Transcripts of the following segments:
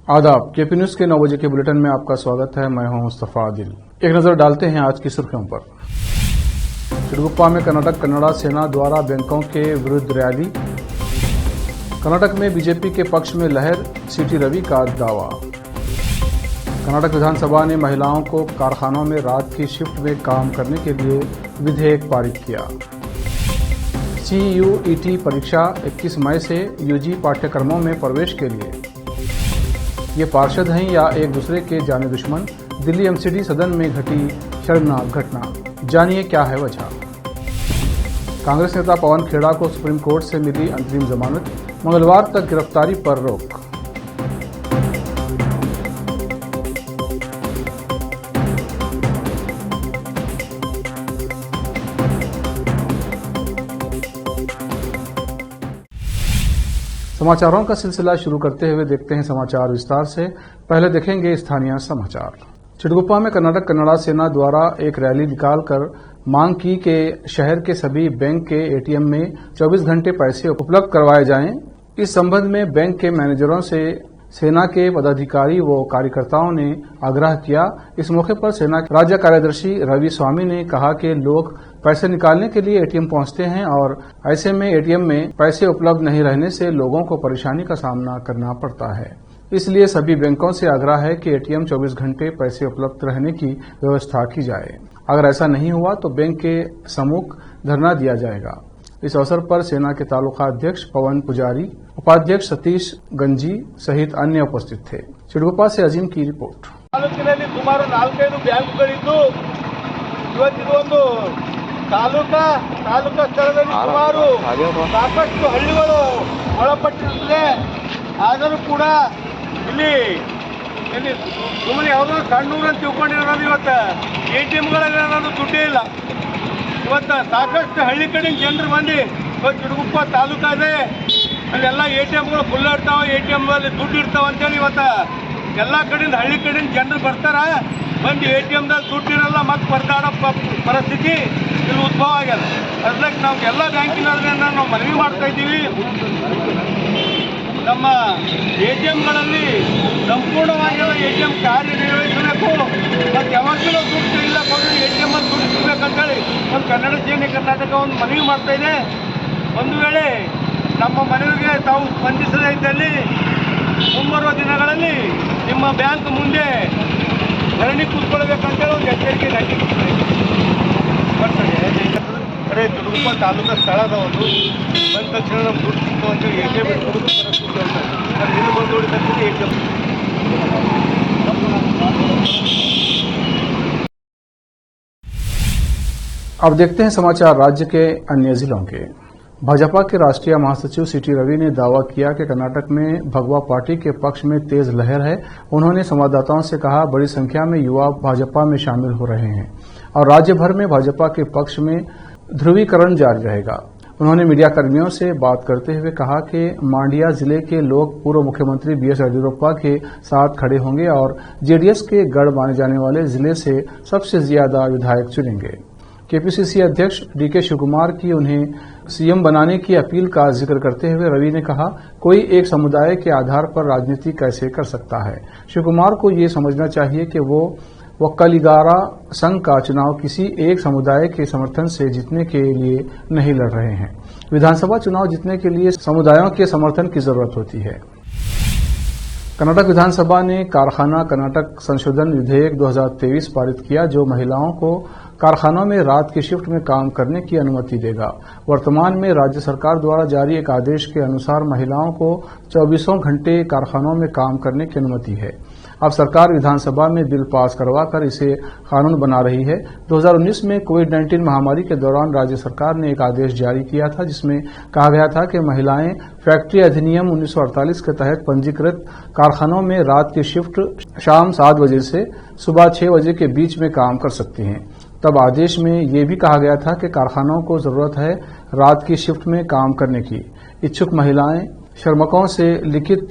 आदाब, KP news के 9 बजे के बुलेटिन में आपका स्वागत है। मैं हूं मुस्तफा आदिल। एक नजर डालते हैं आज की सुर्खियों पर। चिड़गुप्पा में कर्नाटक कन्नड़ा सेना द्वारा बैंकों के विरुद्ध रैली। कर्नाटक में बीजेपी के पक्ष में लहर, सीटी रवि का दावा। कर्नाटक विधानसभा ने महिलाओं को कारखानों में रात की शिफ्ट में काम करने के लिए विधेयक पारित किया। CUET परीक्षा 21 मई से यूजी पाठ्यक्रमों में प्रवेश के लिए। ये पार्षद हैं या एक दूसरे के जाने दुश्मन, दिल्ली MCD सदन में घटी शर्मनाक घटना। जानिए क्या है वजह। कांग्रेस नेता पवन खेड़ा को सुप्रीम कोर्ट से मिली अंतरिम जमानत, मंगलवार तक गिरफ्तारी पर रोक। समाचारों का सिलसिला शुरू करते हुए देखते हैं समाचार विस्तार से। पहले देखेंगे स्थानीय समाचार। चिड़गुप्पा में कर्नाटक कन्नड़ा सेना द्वारा एक रैली निकालकर मांग की कि शहर के सभी बैंक के ATM में 24 घंटे पैसे उपलब्ध करवाए जाएं। इस संबंध में बैंक के मैनेजरों से सेना के पदाधिकारी व कार्यकर्ताओं ने आग्रह किया। इस मौके पर सेना के राज्य कार्यदर्शी रवि स्वामी ने कहा कि लोग पैसे निकालने के लिए ATM पहुंचते हैं और ऐसे में ATM में पैसे उपलब्ध नहीं रहने से लोगों को परेशानी का सामना करना पड़ता है। इसलिए सभी बैंकों से आग्रह है कि ATM 24 घंटे पैसे उपलब्ध रहने की व्यवस्था की जाए। अगर ऐसा नहीं हुआ तो बैंक के सम्मुख धरना दिया जाएगा। इस अवसर पर सेना के तालुका अध्यक्ष पवन पुजारी, उपाध्यक्ष सतीश गंजी सहित अन्य उपस्थित थे। चिड़गुप्पा से अजीम की रिपोर्ट। तालूकिನಲ್ಲಿ ಸುಮಾರು 4-5 ಬ್ಯಾಂಕ್ಗಳಿದ್ದು ಇವತ್ತಿನ ತಾಲೂಕಾ ಸ್ಥಳದಲ್ಲಿ ಸುಮಾರು ಸಾಕಷ್ಟು ಹಳ್ಳಿಗಳು ಒಳಪಟ್ಟಿರುತ್ತದೆ. ಆದರೂ ಕೂಡ ಇಲ್ಲಿ ಸುಮ್ಮನೆ ಯಾವುದೋ ಸಣ್ಣ ಊರನ್ನು ತಿಳ್ಕೊಂಡಿರೋದು ಇವತ್ತು ATMಗಳಲ್ಲಿ ಅನ್ನೋದು ದುಡ್ಡೇ ಇಲ್ಲ. ಇವತ್ತು ಸಾಕಷ್ಟು ಹಳ್ಳಿ ಕಡೆ ಜನರು ಬಂದು ಇವತ್ತು ಚಿಡಗುಪ್ಪ ತಾಲೂಕಾ ಇದೆ, ಅಲ್ಲೆಲ್ಲ ATMಗಳು ಫುಲ್ ಇರ್ತಾವೆ, ATMದಲ್ಲಿ ದುಡ್ಡು ಇರ್ತಾವೆ ಅಂತೇಳಿ ಇವತ್ತು ಎಲ್ಲ ಕಡೆಯಿಂದ ಹಳ್ಳಿ ಕಡೆಯಿಂದ ಜನರು ಬರ್ತಾರ. ಬಂದು ATMದಲ್ಲಿ ದುಡ್ಡು ಇರಲ್ಲ, ಮತ್ತೆ ಪರದಾಡೋ ಪರಿಸ್ಥಿತಿ ಇಲ್ಲಿ ಉದ್ಭವ ಆಗ್ಯದ. ಅದಕ್ಕೆ ನಾವು ಎಲ್ಲ ಬ್ಯಾಂಕಿನವ್ರನ್ನ ನಾವು ಮನವಿ ಮಾಡ್ತಾ ಇದ್ದೀವಿ, ನಮ್ಮ ATMಗಳಲ್ಲಿ ಸಂಪೂರ್ಣವಾಗಿ ATM ಕಾರ್ಯನಿರ್ವಹಿಸಬೇಕು. ಮತ್ತು ಯಾವಾಗಲೂ ದುಡ್ಡು ಇಲ್ಲ ಬಂದು ATM ಅಲ್ಲಿ ದುಡ್ಡು ಸಿಗಬೇಕಂತೇಳಿ ಒಂದು ಕನ್ನಡ ಸೇನೆ ಕರ್ನಾಟಕ ಒಂದು ಮನವಿ ಮಾಡ್ತಾ ಇದೆ. ಒಂದು ವೇಳೆ ನಮ್ಮ ಮನವಿಗೆ ತಾವು ಸ್ಪಂದಿಸದೇ ಇದ್ದಲ್ಲಿ ಮುಂಬರುವ ದಿನಗಳಲ್ಲಿ ನಿಮ್ಮ ಬ್ಯಾಂಕ್ ಮುಂದೆ ಧರಣಿ ಕೂತ್ಕೊಳ್ಬೇಕಂತೇಳಿ ಒಂದು ಎಚ್ಚರಿಕೆ ಅರೆ ಚಿಡಗುಪ್ಪ ತಾಲೂಕಾ ಸ್ಥಳ ಅದಾವದು ಬಂದ ತಕ್ಷಣ ನಮ್ಮ ದುಡ್ಡು ಸಿಗ್ತಾವ ಅಂತೇಳಿ ATM ಇಲ್ಲಿ ಬಂದು ನೋಡಿ ತಕ್ಷಣ ATM। अब देखते हैं समाचार राज्य के अन्य जिलों के। भाजपा के राष्ट्रीय महासचिव CT रवि ने दावा किया कि कर्नाटक में भगवा पार्टी के पक्ष में तेज लहर है। उन्होंने संवाददाताओं से कहा, बड़ी संख्या में युवा भाजपा में शामिल हो रहे हैं और राज्य भर में भाजपा के पक्ष में ध्रुवीकरण जारी रहेगा। उन्होंने मीडिया कर्मियों से बात करते हुए कहा कि मांड्या जिले के लोग पूर्व मुख्यमंत्री BS येदियुरप्पा के साथ खड़े होंगे और JDS के गढ़ माने जाने वाले जिले से सबसे ज्यादा विधायक चुनेंगे। KPCC अध्यक्ष DK शिवकुमार की उन्हें CM बनाने की अपील का जिक्र करते हुए रवि ने कहा, कोई एक समुदाय के आधार पर राजनीति कैसे कर सकता है। शिवकुमार को ये समझना चाहिए कि वो वक्कलिगारा संघ का चुनाव किसी एक समुदाय के समर्थन से जीतने के लिए नहीं लड़ रहे हैं। विधानसभा चुनाव जीतने के लिए समुदायों के समर्थन की जरूरत होती है। कर्नाटक विधानसभा ने कारखाना कर्नाटक संशोधन विधेयक 2023 पारित किया, जो महिलाओं को कारखानों में रात की शिफ्ट में काम करने की अनुमति देगा। वर्तमान में राज्य सरकार द्वारा जारी एक आदेश के अनुसार महिलाओं को 24 घंटे कारखानों में काम करने की अनुमति है। अब सरकार विधानसभा में बिल पास करवाकर इसे कानून बना रही है। 2019 में कोविड-19 महामारी के दौरान राज्य सरकार ने एक आदेश जारी किया था, जिसमें कहा गया था कि महिलाएं फैक्ट्री अधिनियम 1948 के तहत पंजीकृत कारखानों में रात की शिफ्ट शाम 7 बजे से सुबह 6 बजे के बीच में काम कर सकती हैं। तब आदेश में ये भी कहा गया था कि कारखानों को जरूरत है रात की शिफ्ट में काम करने की। इच्छुक महिलाएं श्रमिकों से लिखित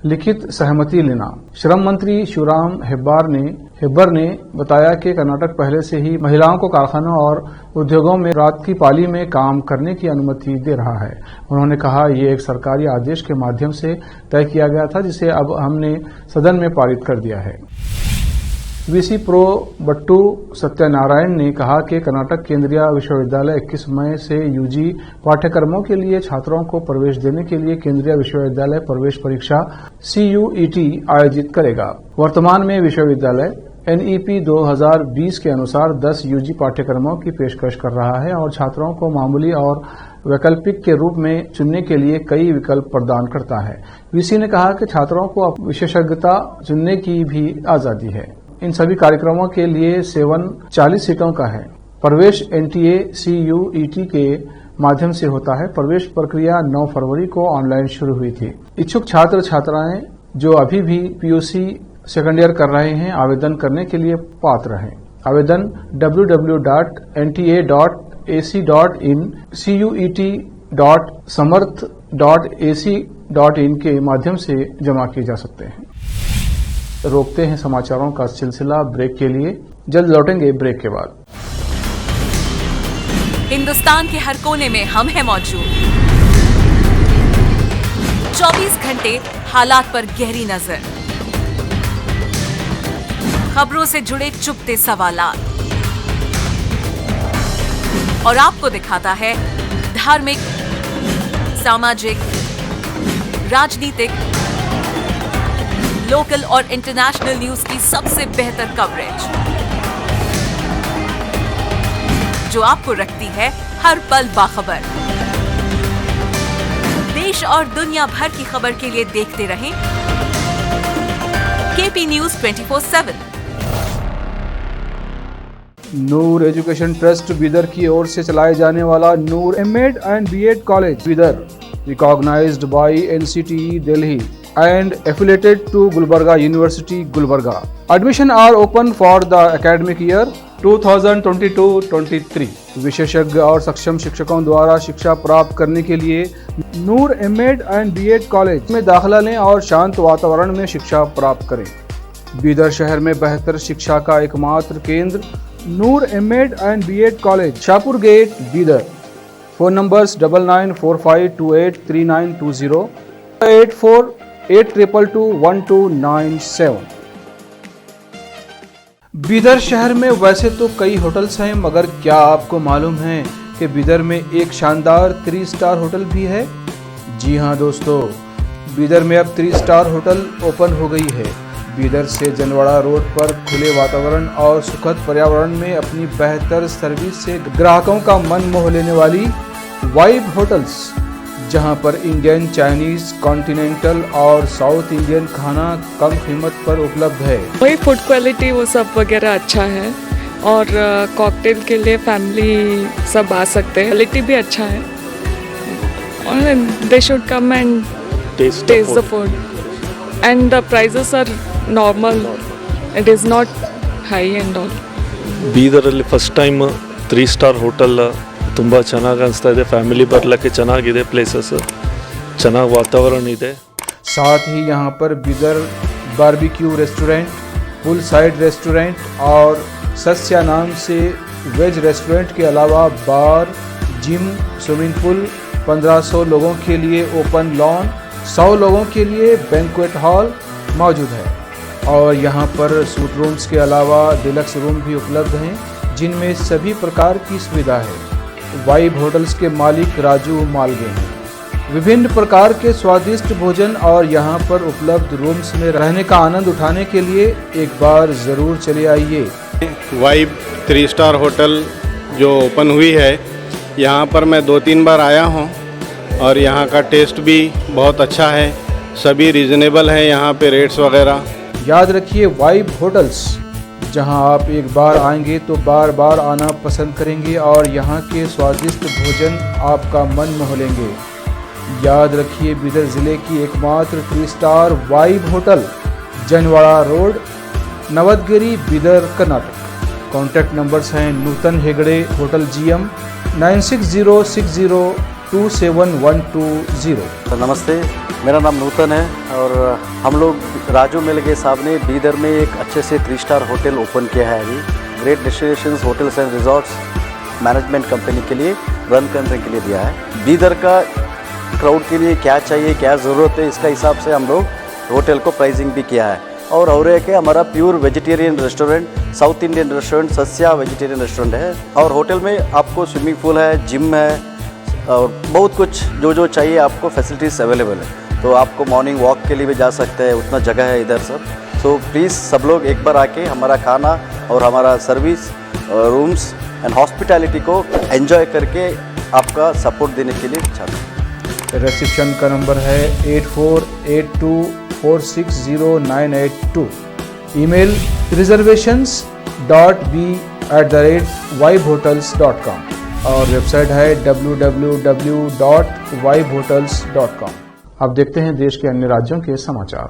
लिखित सहमति लेना। श्रम मंत्री शिवराम हेब्बर ने बताया कि कर्नाटक पहले से ही महिलाओं को कारखानों और उद्योगों में रात की पाली में काम करने की अनुमति दे रहा है। उन्होंने कहा, ये एक सरकारी आदेश के माध्यम से तय किया गया था, जिसे अब हमने सदन में पारित कर दिया है। वीसी प्रो बट्टू सत्यनारायण ने कहा कि कर्नाटक केंद्रीय विश्वविद्यालय 21 मई से यूजी पाठ्यक्रमों के लिए छात्रों को प्रवेश देने के लिए केंद्रीय विश्वविद्यालय प्रवेश परीक्षा CUET आयोजित करेगा। वर्तमान में विश्वविद्यालय NEP 2020 के अनुसार 10 यूजी पाठ्यक्रमों की पेशकश कर रहा है और छात्रों को मामूली और वैकल्पिक के रूप में चुनने के लिए कई विकल्प प्रदान करता है। वीसी ने कहा कि छात्रों को विशेषज्ञता चुनने की भी आजादी है। इन सभी कार्यक्रमों के लिए 40 सीटों का है। प्रवेश NTA CUET के माध्यम से होता है। प्रवेश प्रक्रिया 9 फरवरी को ऑनलाइन शुरू हुई थी। इच्छुक छात्र छात्राएं जो अभी भी PUC सेकेंड ईयर कर रहे हैं, आवेदन करने के लिए पात्र हैं। आवेदन www.nta.ac.in CUET.samarth.ac.in के माध्यम से जमा किए जा सकते हैं। रोकते हैं समाचारों का सिलसिला ब्रेक के लिए। जल्द लौटेंगे ब्रेक के बाद। हिंदुस्तान के हर कोने में हम हैं मौजूद। 24 घंटे हालात पर गहरी नजर, खबरों से जुड़े चुपते सवालात और आपको दिखाता है धार्मिक, सामाजिक, राजनीतिक, लोकल और इंटरनेशनल न्यूज की सबसे बेहतर कवरेज, जो आपको रखती है हर पल बाखबर। देश और दुनिया भर की खबर के लिए देखते रहें KP News 24/7। नूर एजुकेशन ट्रस्ट बीदर की ओर से चलाए जाने वाला नूर M.Ed and B.Ed college Bidar, recognized by NCTE Delhi and affiliated to Gulbarga University, Gulbarga. Admission are open for the academic year 2022-23। विशेषज्ञ और सक्षम शिक्षकों द्वारा शिक्षा प्राप्त करने के लिए नूर M.Ed and B.Ed कॉलेज में दाखिला लें और शांत वातावरण में शिक्षा प्राप्त करें। बीदर शहर में बेहतर शिक्षा का एकमात्र केंद्र Noor M.Ed and B.Ed college, Shahpur gate, Bidar. Phone numbers 9945283920, 8482221297। Bidar शहर में वैसे तो कई होटल्स हैं, मगर क्या आपको मालूम है कि बीदर में एक शानदार 3 स्टार होटल भी है? जी हां दोस्तों, बीदर में अब 3 स्टार होटल ओपन हो गई है। बीदर से जनवाड़ा रोड पर खुले वातावरण और सुखद पर्यावरण में अपनी बेहतर सर्विस से ग्राहकों का मन मोह लेने वाली वाइब होटल्स, जहां पर इंडियन, चाइनीज, कॉन्टिनेंटल और साउथ इंडियन खाना कम कीमत पर उपलब्ध है। वही फूड क्वालिटी वो सब वगैरह अच्छा है और कॉकटेल के लिए फैमिली सब आ सकते हैं। क्वालिटी भी अच्छा है और they should come and taste the food and the prices are normal, it is not high and all. ಬೀದರಲ್ಲಿ ಫಸ್ಟ್ ಟೈಮ್ 3 ಸ್ಟಾರ್ ಹೋಟೆಲ್ ತುಂಬ ಚೆನ್ನಾಗಿ ಅನಿಸ್ತಾ ಇದೆ. ಫ್ಯಾಮಿಲಿ ಬರಲಿಕ್ಕೆ ಚೆನ್ನಾಗಿದೆ, ಪ್ಲೇಸಸ್ ಚೆನ್ನಾಗಿ ವಾತಾವರಣ ಇದೆ. साथ ही यहाँ पर बीदर बारबेक्यू रेस्टोरेंट, पुल साइड रेस्टोरेंट और सस्या नाम से वेज रेस्टोरेंट के अलावा बार, जिम, स्विमिंग पूल, 1500 लोगों के लिए ओपन लॉन, 100 लोगों के लिए बैंक्वेट हॉल मौजूद है। और यहाँ पर सूट रूम्स के अलावा डिलक्स रूम भी उपलब्ध हैं, जिनमें सभी प्रकार की सुविधा है। वाइब होटल्स के मालिक राजू मालगे हैं। विभिन्न प्रकार के स्वादिष्ट भोजन और यहाँ पर उपलब्ध रूम्स में रहने का आनंद उठाने के लिए एक बार ज़रूर चले आइए। वाइब 3 स्टार होटल जो ओपन हुई है, यहाँ पर मैं 2-3 बार आया हूँ और यहाँ का टेस्ट भी बहुत अच्छा है। सभी रीज़नेबल हैं यहाँ पे रेट्स वगैरह। याद रखिए, वाइब होटल्स, जहां आप एक बार आएंगे तो बार बार आना पसंद करेंगे और यहां के स्वादिष्ट भोजन आपका मन मोह लेंगे। याद रखिए, बीदर ज़िले की एकमात्र 3 star vibe hotel, Janwada road, Navadgiri, Bidar, Karnataka. Contact numbers हैं नूतन हेगड़े, होटल GM, 960602 272120। तो नमस्ते, मेरा नाम नूतन है और हम लोग राजू मेलगे साहब ने बीदर में एक अच्छे से 3 स्टार होटल ओपन किया है। अभी great destinations hotels and resorts management company के लिए रन करने के लिए दिया है। बीदर का क्राउड के लिए क्या चाहिए, क्या ज़रूरत है, इसका हिसाब से हम लोग होटल को प्राइसिंग भी किया है। और एक है हमारा pure vegetarian restaurant, south Indian restaurant, Sasya vegetarian restaurant है। और होटल में आपको स्विमिंग पूल है, जिम है और बहुत कुछ जो चाहिए आपको फैसिलिटीज़ अवेलेबल है। तो आपको मॉर्निंग वॉक के लिए भी जा सकते हैं, उतना जगह है इधर सब। सो प्लीज़ सब लोग एक बार आके हमारा खाना और हमारा सर्विस, रूम्स एंड हॉस्पिटैलिटी को एंजॉय करके आपका सपोर्ट देने के लिए चाहते हैं। रिसेप्शन का नंबर है 8482460982। ईमेल reservations.b@vibehotels.com और वेबसाइट है www.vibehotels.com। अब देखते हैं देश के अन्य राज्यों के समाचार।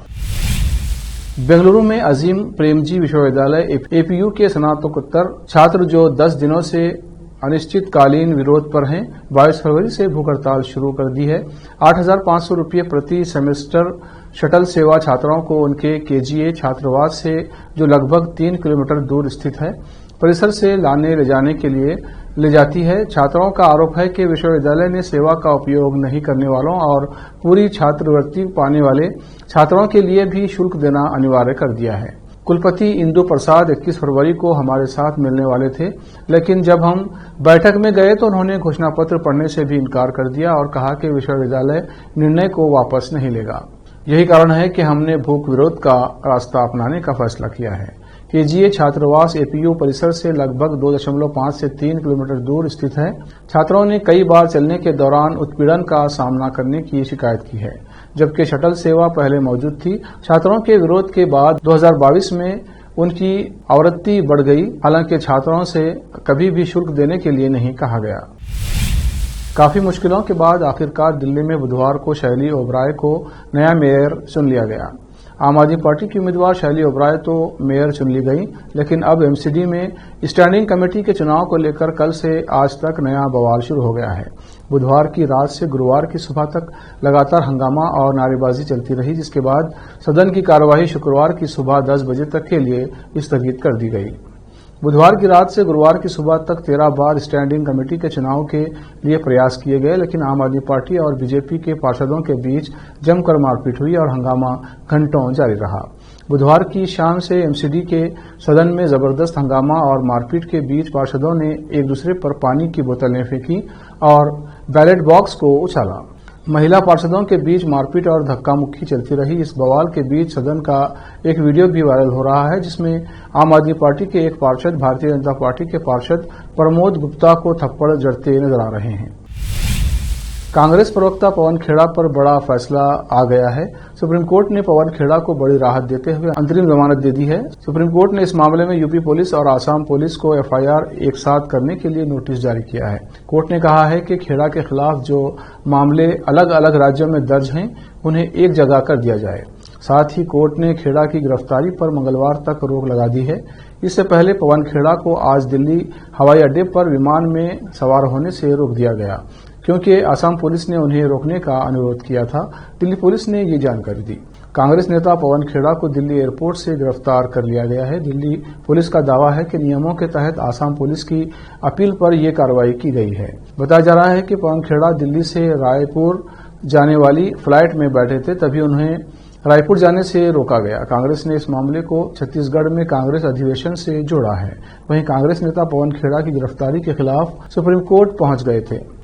बेंगलुरु में अजीम प्रेमजी विश्वविद्यालय एपीयू के स्नातकोत्तर छात्र जो 10 दिनों से अनिश्चितकालीन विरोध पर हैं, 22 फरवरी से भूख हड़ताल शुरू कर दी है। 8,500 रुपये प्रति सेमेस्टर शटल सेवा छात्राओं को उनके केजीए छात्रावास से, जो लगभग 3 किलोमीटर दूर स्थित है, परिसर से लाने ले जाने के लिए ले जाती है। छात्राओं का आरोप है कि विश्वविद्यालय ने सेवा का उपयोग नहीं करने वालों और पूरी छात्रवृत्ति पाने वाले छात्रों के लिए भी शुल्क देना अनिवार्य कर दिया है। कुलपति इंदु प्रसाद 21 फरवरी को हमारे साथ मिलने वाले थे, लेकिन जब हम बैठक में गए तो उन्होंने घोषणा पत्र पढ़ने से भी इनकार कर दिया और कहा कि विश्वविद्यालय निर्णय को वापस नहीं लेगा। यही कारण है कि हमने भूख विरोध का रास्ता अपनाने का फैसला किया है। केजीए छात्रावास एपीयू परिसर से लगभग 2.5 से 3 किलोमीटर दूर स्थित है। छात्रों ने कई बार चलने के दौरान उत्पीड़न का सामना करने की शिकायत की है, जबकि शटल सेवा पहले मौजूद थी। छात्रों के विरोध के बाद 2022 में उनकी आवृत्ति बढ़ गई, हालांकि छात्रों से कभी भी शुल्क देने के लिए नहीं कहा गया। काफी मुश्किलों के बाद आखिरकार दिल्ली में बुधवार को शैली ओबराय को नया मेयर चुन लिया गया। आम आदमी पार्टी की उम्मीदवार शैली ओबराय तो मेयर चुन ली गई, लेकिन अब एमसीडी में स्टैंडिंग कमेटी के चुनाव को लेकर कल से आज तक नया बवाल शुरू हो गया है। बुधवार की रात से गुरुवार की सुबह तक लगातार हंगामा और नारेबाजी चलती रही, जिसके बाद सदन की कार्यवाही शुक्रवार की सुबह 10 बजे तक के लिए स्थगित कर दी गई। बुधवार की रात से गुरुवार की सुबह तक 13 बार स्टैंडिंग कमेटी के चुनाव के लिए प्रयास किए गए, लेकिन आम आदमी पार्टी और बीजेपी के पार्षदों के बीच जमकर मारपीट हुई और हंगामा घंटों जारी रहा। बुधवार की शाम से एमसीडी के सदन में जबरदस्त हंगामा और मारपीट के बीच पार्षदों ने एक दूसरे पर पानी की बोतलें फेंकी और बैलेट बॉक्स को उछाला। महिला पार्षदों के बीच मारपीट और धक्का मुक्की चलती रही। इस बवाल के बीच सदन का एक वीडियो भी वायरल हो रहा है, जिसमें आम आदमी पार्टी के एक पार्षद भारतीय जनता पार्टी के पार्षद प्रमोद गुप्ता को थप्पड़ जड़ते नजर आ रहे हैं। कांग्रेस प्रवक्ता पवन खेड़ा पर बड़ा फैसला आ गया है। सुप्रीम कोर्ट ने पवन खेड़ा को बड़ी राहत देते हुए अंतरिम जमानत दे दी है। सुप्रीम कोर्ट ने इस मामले में यूपी पुलिस और आसाम पुलिस को एफआईआर एक साथ करने के लिए नोटिस जारी किया है। कोर्ट ने कहा है कि खेड़ा के खिलाफ जो मामले अलग अलग राज्यों में दर्ज हैं, उन्हें एक जगह कर दिया जाए। साथ ही कोर्ट ने खेड़ा की गिरफ्तारी पर मंगलवार तक रोक लगा दी है। इससे पहले पवन खेड़ा को आज दिल्ली हवाई अड्डे पर विमान में सवार होने से रोक दिया गया, क्योंकि असम पुलिस ने उन्हें रोकने का अनुरोध किया था। दिल्ली पुलिस ने ये जानकारी दी। कांग्रेस नेता पवन खेड़ा को दिल्ली एयरपोर्ट से गिरफ्तार कर लिया गया है। दिल्ली पुलिस का दावा है कि नियमों के तहत असम पुलिस की अपील पर यह कार्रवाई की गई है। बताया जा रहा है कि पवन खेड़ा दिल्ली से रायपुर जाने वाली फ्लाइट में बैठे थे, तभी उन्हें रायपुर जाने से रोका गया। कांग्रेस ने इस मामले को छत्तीसगढ़ में कांग्रेस अधिवेशन से जोड़ा है। वहीं कांग्रेस नेता पवन खेड़ा की गिरफ्तारी के खिलाफ सुप्रीम कोर्ट पहुंच गए थे।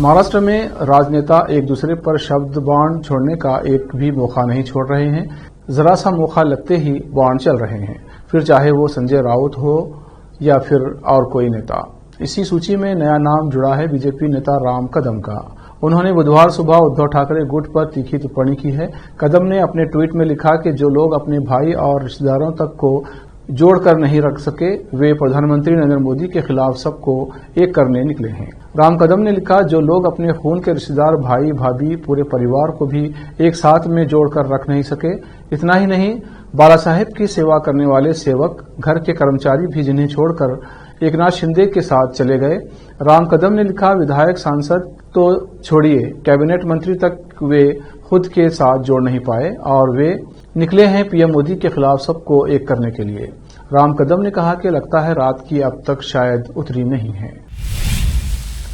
महाराष्ट्र में राजनेता एक दूसरे पर शब्द बाण छोड़ने का एक भी मौका नहीं छोड़ रहे हैं। जरा सा मौका लगते ही बाण चल रहे हैं, फिर चाहे वो संजय राउत हो या फिर और कोई नेता। इसी सूची में नया नाम जुड़ा है बीजेपी नेता राम कदम का। उन्होंने बुधवार सुबह उद्धव ठाकरे गुट पर तीखी टिप्पणी की है। कदम ने अपने ट्वीट में लिखा कि जो लोग अपने भाई और रिश्तेदारों तक को जोड़कर नहीं रख सके, वे प्रधानमंत्री नरेंद्र मोदी के खिलाफ सबको एक करने निकले हैं। राम कदम ने लिखा, जो लोग अपने खून के रिश्तेदार, भाई भाभी, पूरे परिवार को भी एक साथ में जोड़कर रख नहीं सके। इतना ही नहीं, बाला साहेब की सेवा करने वाले सेवक, घर के कर्मचारी भी जिन्हें छोड़कर एकनाथ शिंदे के साथ चले गए। राम कदम ने लिखा, विधायक सांसद तो छोड़िए, कैबिनेट मंत्री तक वे खुद के साथ जोड़ नहीं पाए और वे निकले हैं पीएम मोदी के खिलाफ सबको एक करने के लिए। राम कदम ने कहा कि लगता है रात की अब तक शायद उतरी नहीं है।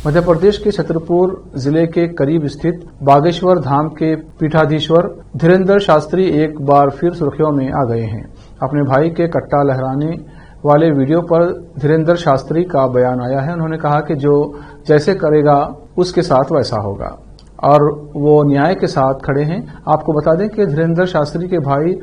मध्य प्रदेश के छतरपुर जिले के करीब स्थित बागेश्वर धाम के पीठाधीश्वर धीरेन्द्र शास्त्री एक बार फिर सुर्खियों में आ गए हैं। अपने भाई के कट्टा लहराने वाले वीडियो पर धीरेन्द्र शास्त्री का बयान आया है। उन्होंने कहा कि जो जैसे करेगा उसके साथ वैसा होगा और वो न्याय के साथ खड़े हैं। आपको बता दें कि धीरेन्द्र शास्त्री के भाई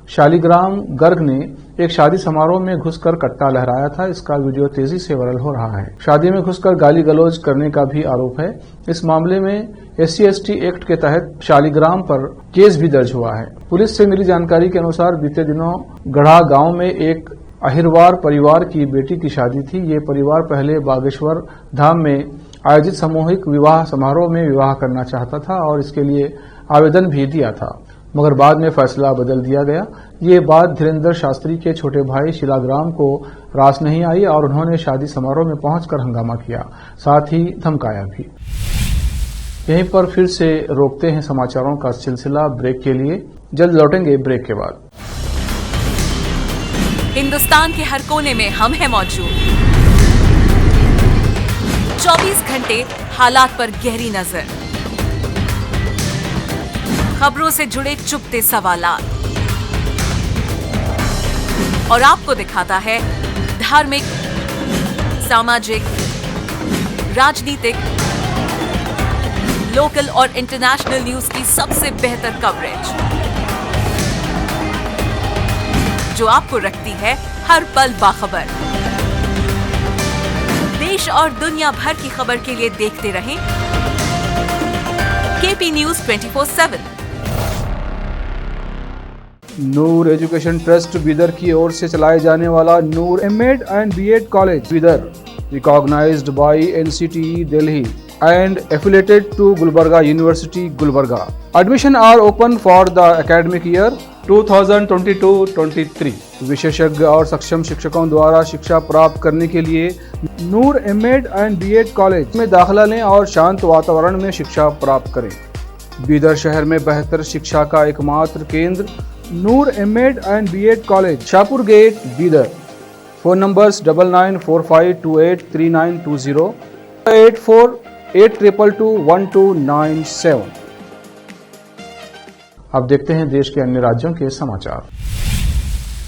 शालिग्राम गर्ग ने एक शादी समारोह में घुसकर कट्टा लहराया था। इसका वीडियो तेजी से वायरल हो रहा है। शादी में घुसकर गाली गलौज करने का भी आरोप है। इस मामले में SC/ST एक्ट के तहत शालिग्राम पर केस भी दर्ज हुआ है। पुलिस से मिली जानकारी के अनुसार बीते दिनों गढ़ा गांव में एक अहिरवार परिवार की बेटी की शादी थी। ये परिवार पहले बागेश्वर धाम में आयोजित सामूहिक विवाह समारोह में विवाह करना चाहता था और इसके लिए आवेदन भी दिया था, मगर बाद में फैसला बदल दिया गया। ये बात धीरेन्द्र शास्त्री के छोटे भाई शिलाग्राम को रास नहीं आई और उन्होंने शादी समारोह में पहुंचकर हंगामा किया, साथ ही धमकाया भी। यहीं पर फिर से रोकते हैं समाचारों का सिलसिला ब्रेक के लिए। जल्द लौटेंगे ब्रेक के बाद। हिंदुस्तान के हर कोने में हम हैं मौजूद। 24 घंटे हालात पर गहरी नजर, खबरों से जुड़े चुपते सवालात और आपको दिखाता है धार्मिक, सामाजिक, राजनीतिक, लोकल और इंटरनेशनल न्यूज की सबसे बेहतर कवरेज जो आपको रखती है हर पल बाखबर। देश और दुनिया भर की खबर के लिए देखते रहें KP News 24/7। नूर एजुकेशन ट्रस्ट बीदर की ओर से चलाए जाने वाला नूर M.Ed and B.Ed college Bidar, recognized by NCTE Delhi and affiliated to Gulbarga University, Gulbarga. Admission are open for the academic year 2022-23। विशेषज्ञ और सक्षम शिक्षकों द्वारा शिक्षा प्राप्त करने के लिए नूर M.Ed and B.Ed कॉलेज में दाखिला लें और शांत वातावरण में शिक्षा प्राप्त करें। बीदर शहर में बेहतर शिक्षा का एकमात्र केंद्र Noor M.Ed and B.Ed college, Shahpur gate, Bidar. Phone numbers 9945283920, 8482221297। अब देखते हैं देश के अन्य राज्यों के समाचार।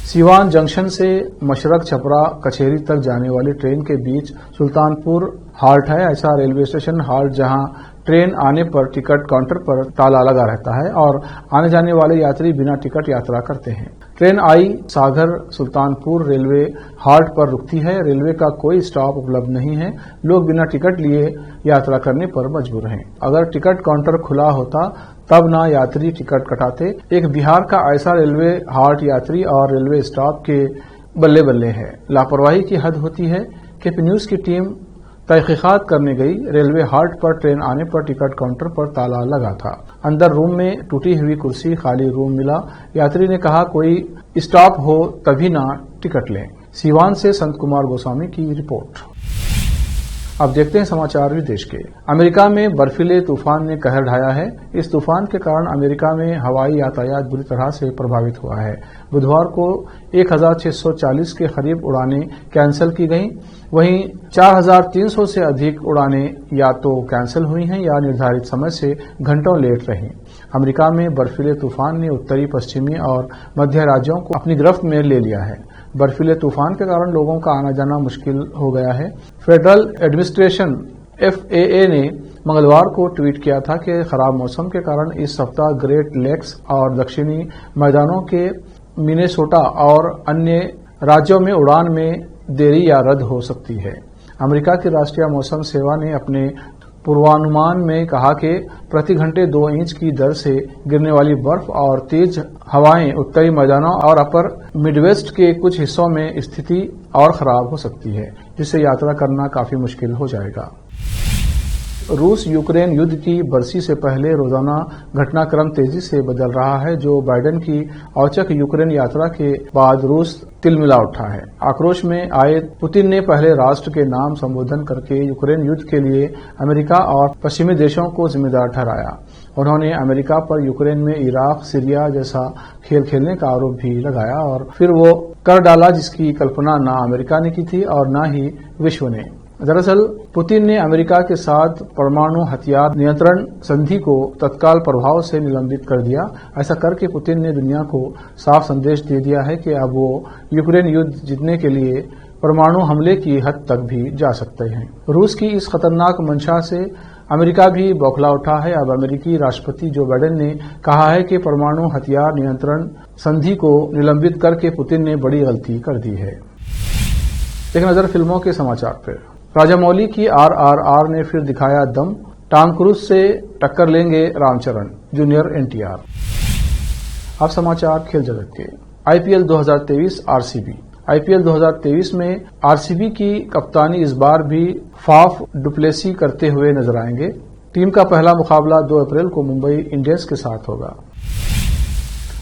सीवान जंक्शन से मशरक छपरा कचेरी तक जाने वाली ट्रेन के बीच सुल्तानपुर हाल्ट है। ऐसा रेलवे स्टेशन हाल्ट जहां ट्रेन आने पर टिकट काउंटर पर ताला लगा रहता है और आने जाने वाले यात्री बिना टिकट यात्रा करते हैं। ट्रेन आई सागर सुल्तानपुर रेलवे हाल्ट पर रुकती है। रेलवे का कोई स्टॉप उपलब्ध नहीं है। लोग बिना टिकट लिए यात्रा करने पर मजबूर हैं। अगर टिकट काउंटर खुला होता तब ना यात्री टिकट कटाते। एक बिहार का ऐसा रेलवे हाल्ट यात्री और रेलवे स्टाफ के बल्ले बल्ले है। लापरवाही की हद होती है। KP न्यूज की टीम तहकीकात करने गई। रेलवे हाल्ट पर ट्रेन आने पर टिकट काउंटर पर ताला लगा था। अंदर रूम में टूटी हुई कुर्सी, खाली रूम मिला। यात्री ने कहा कोई स्टॉप हो तभी ना टिकट लें। सीवान से संत कुमार गोस्वामी की रिपोर्ट। अब देखते हैं समाचार विदेश के। अमेरिका में बर्फीले तूफान ने कहर ढाया है। इस तूफान के कारण अमेरिका में हवाई यातायात बुरी तरह से प्रभावित हुआ है। बुधवार को 1640 के करीब उड़ानें कैंसिल की गईं। वहीं 4300 से अधिक उड़ानें या तो कैंसिल हुई हैं या निर्धारित समय से घंटों लेट रहीं। अमेरिका में बर्फीले तूफान ने उत्तरी, पश्चिमी और मध्य राज्यों को अपनी गिरफ्त में ले लिया है। बर्फीले तूफान के कारण लोगों का आना जाना मुश्किल हो गया है। फेडरल एडमिनिस्ट्रेशन FAA ने मंगलवार को ट्वीट किया था कि खराब मौसम के कारण इस सप्ताह ग्रेट लेक्स और दक्षिणी मैदानों के मिनेसोटा और अन्य राज्यों में उड़ान में देरी या रद्द हो सकती है। अमेरिका की राष्ट्रीय मौसम सेवा ने अपने पूर्वानुमान में कहा कि प्रति घंटे 2 इंच की दर से गिरने वाली बर्फ और तेज हवाएं उत्तरी मैदानों और अपर मिडवेस्ट के कुछ हिस्सों में स्थिति और खराब हो सकती है, जिससे यात्रा करना काफी मुश्किल हो जाएगा। रूस यूक्रेन युद्ध की बरसी से पहले रोजाना घटनाक्रम तेजी से बदल रहा है। जो बाइडेन की औचक यूक्रेन यात्रा के बाद रूस तिलमिला उठा है। आक्रोश में आए पुतिन ने पहले राष्ट्र के नाम संबोधन करके यूक्रेन युद्ध के लिए अमेरिका और पश्चिमी देशों को जिम्मेदार ठहराया। उन्होंने अमेरिका पर यूक्रेन में इराक, सीरिया जैसा खेल खेलने का आरोप भी लगाया और फिर वो कर डाला जिसकी कल्पना न अमेरिका ने की थी और न ही विश्व ने। दरअसल पुतिन ने अमेरिका के साथ परमाणु हथियार नियंत्रण संधि को तत्काल प्रभाव से निलंबित कर दिया। ऐसा करके पुतिन ने दुनिया को साफ संदेश दे दिया है कि अब वो यूक्रेन युद्ध जीतने के लिए परमाणु हमले की हद तक भी जा सकते हैं। रूस की इस खतरनाक मंशा से अमेरिका भी बौखला उठा है। अब अमेरिकी राष्ट्रपति जो बाइडेन ने कहा है कि परमाणु हथियार नियंत्रण संधि को निलंबित करके पुतिन ने बड़ी गलती कर दी है। एक नजर फिल्मों के समाचार पर। राजामौली की RRR ने फिर दिखाया दम। टॉम क्रूज से टक्कर लेंगे रामचरण, जूनियर NTR। अब समाचार खेल जगत के। IPL 2023 RCB। IPL 2023 में RCB की कप्तानी इस बार भी फाफ डुप्लेसी करते हुए नजर आएंगे। टीम का पहला मुकाबला 2 अप्रैल को मुंबई इंडियंस के साथ होगा।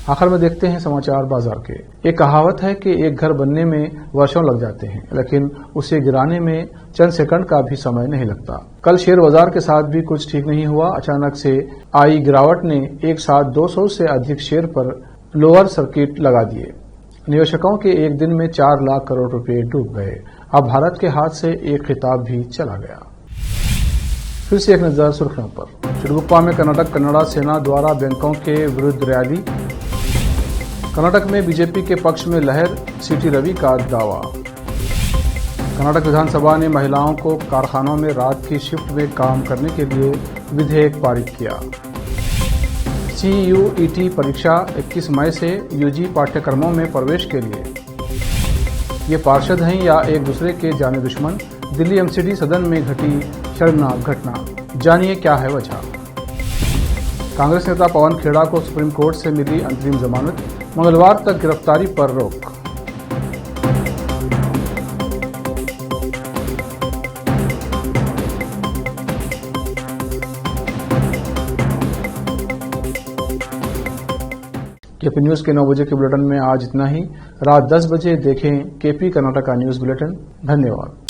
आखिर में देखते हैं समाचार बाजार के। एक कहावत है कि एक घर बनने में वर्षों लग जाते हैं, लेकिन उसे गिराने में चंद सेकंड का भी समय नहीं लगता। कल शेयर बाजार के साथ भी कुछ ठीक नहीं हुआ। अचानक से आई गिरावट ने एक साथ 200 से अधिक शेयर पर लोअर सर्किट लगा दिए। निवेशकों के एक दिन में 4 लाख करोड़ रुपए डूब गए। अब भारत के हाथ से एक खिताब भी चला गया। फिर से एक नजर सुर्खियों पर। चिड़गुप्पा में कन्नड़ा सेना द्वारा बैंकों के विरुद्ध रैली। कर्नाटक में बीजेपी के पक्ष में लहर, सीटी रवि का दावा। कर्नाटक विधानसभा ने महिलाओं को कारखानों में रात की शिफ्ट में काम करने के लिए विधेयक पारित किया। CUET परीक्षा 21 मई से UG पाठ्यक्रमों में प्रवेश के लिए। ये पार्षद हैं या एक दूसरे के जाने दुश्मन? दिल्ली MCD सदन में घटी शर्मनाक घटना। जानिए क्या है वजह। कांग्रेस नेता पवन खेड़ा को सुप्रीम कोर्ट से मिली अंतरिम जमानत। मंगलवार तक गिरफ्तारी पर रोक। KP न्यूज के 9 बजे के बुलेटिन में आज इतना ही। रात 10 बजे देखें KP कर्नाटका न्यूज बुलेटिन। धन्यवाद।